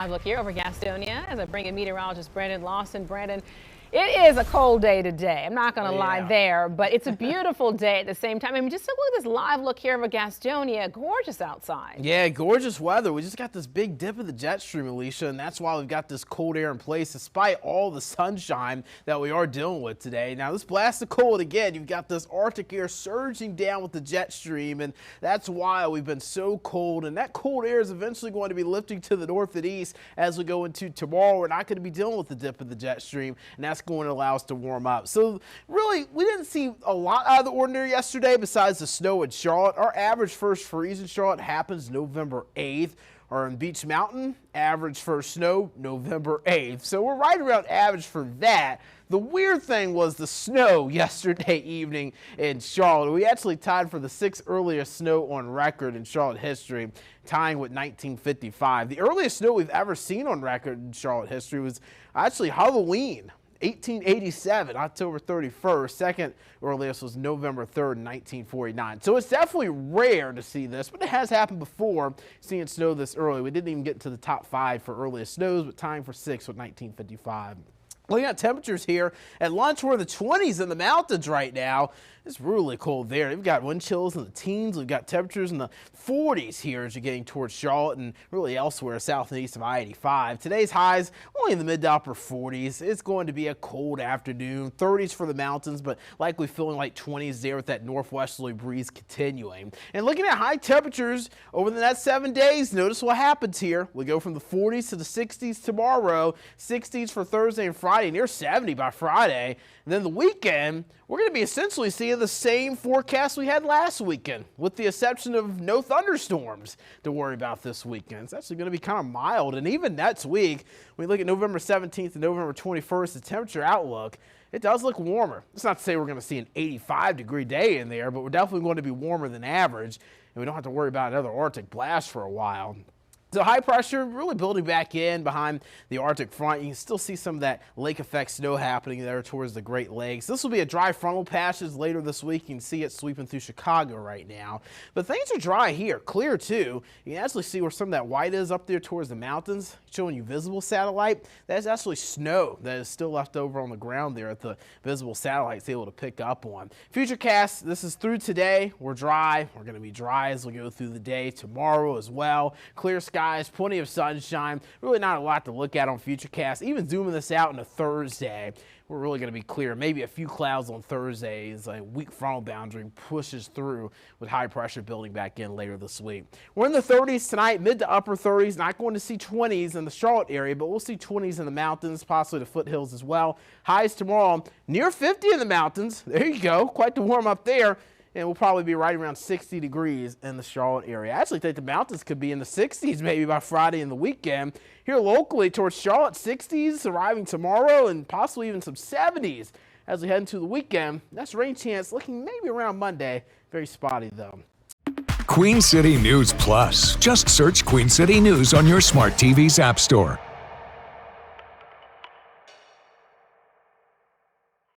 Look here over Gastonia as I bring in meteorologist Brandon Lawson. Brandon, it is a cold day today. I'm not going to lie there, but it's a beautiful day at the same time. I mean, just look at this live look here over Gastonia. Gorgeous outside. Yeah, gorgeous weather. We just got this big dip of the jet stream, Alicia, and that's why we've got this cold air in place despite all the sunshine that we are dealing with today. Now, this blast of cold again, you've got this Arctic air surging down with the jet stream, and that's why we've been so cold. And that cold air is eventually going to be lifting to the north and east as we go into tomorrow. We're not going to be dealing with the dip of the jet stream, and that's going to allow us to warm up. So really, we didn't see a lot out of the ordinary yesterday besides the snow in Charlotte. Our average first freeze in Charlotte happens November 8th. Or in Beach Mountain, average first snow November 8th. So we're right around average for that. The weird thing was the snow yesterday evening in Charlotte. We actually tied for the 6th earliest snow on record in Charlotte history, tying with 1955. The earliest snow we've ever seen on record in Charlotte history was actually Halloween. 1887, October 31st. Second earliest was November 3rd, 1949. So it's definitely rare to see this, but it has happened before, seeing snow this early. We didn't even get to the top 5 for earliest snows, but tying for 6th with 1955. Looking at temperatures here at lunch, we're in the 20s in the mountains right now. It's really cold there. We've got wind chills in the teens. We've got temperatures in the 40s here as you're getting towards Charlotte and really elsewhere south and east of I-85. Today's highs only in the mid to upper 40s. It's going to be a cold afternoon. 30s for the mountains, but likely feeling like 20s there with that northwesterly breeze continuing. And looking at high temperatures over the next 7 days, notice what happens here. We go from the 40s to the 60s tomorrow, 60s for Thursday and Friday, near 70 by Friday. And then the weekend, we're going to be essentially seeing the same forecast we had last weekend, with the exception of no thunderstorms to worry about this weekend. It's actually going to be kind of mild. And even next week, when we look at November 17th and November 21st, the temperature outlook, it does look warmer. It's not to say we're going to see an 85-degree day in there, but we're definitely going to be warmer than average, and we don't have to worry about another Arctic blast for a while. So high pressure really building back in behind the Arctic front. You can still see some of that lake effect snow happening there towards the Great Lakes. This will be a dry frontal passage later this week. You can see it sweeping through Chicago right now. But things are dry here, clear too. You can actually see where some of that white is up there towards the mountains, showing you visible satellite. That's actually snow that is still left over on the ground there at the visible satellite's able to pick up on. Futurecast, this is through today. We're dry. We're going to be dry as we go through the day tomorrow as well. Clear skies, plenty of sunshine. Really not a lot to look at on Futurecast. Even zooming this out into Thursday, we're really going to be clear. Maybe a few clouds on Thursday as a weak frontal boundary pushes through with high pressure building back in later this week. We're in the 30s tonight, mid to upper 30s. Not going to see 20s in the Charlotte area, but we'll see 20s in the mountains, possibly the foothills as well. Highs tomorrow near 50 in the mountains. There you go. Quite the warm up there. And we'll probably be right around 60 degrees in the Charlotte area. I actually think the mountains could be in the 60s maybe by Friday and the weekend. Here locally towards Charlotte, 60s arriving tomorrow and possibly even some 70s as we head into the weekend. That's rain chance looking maybe around Monday. Very spotty though. Queen City News Plus. Just search Queen City News on your smart TV's app store.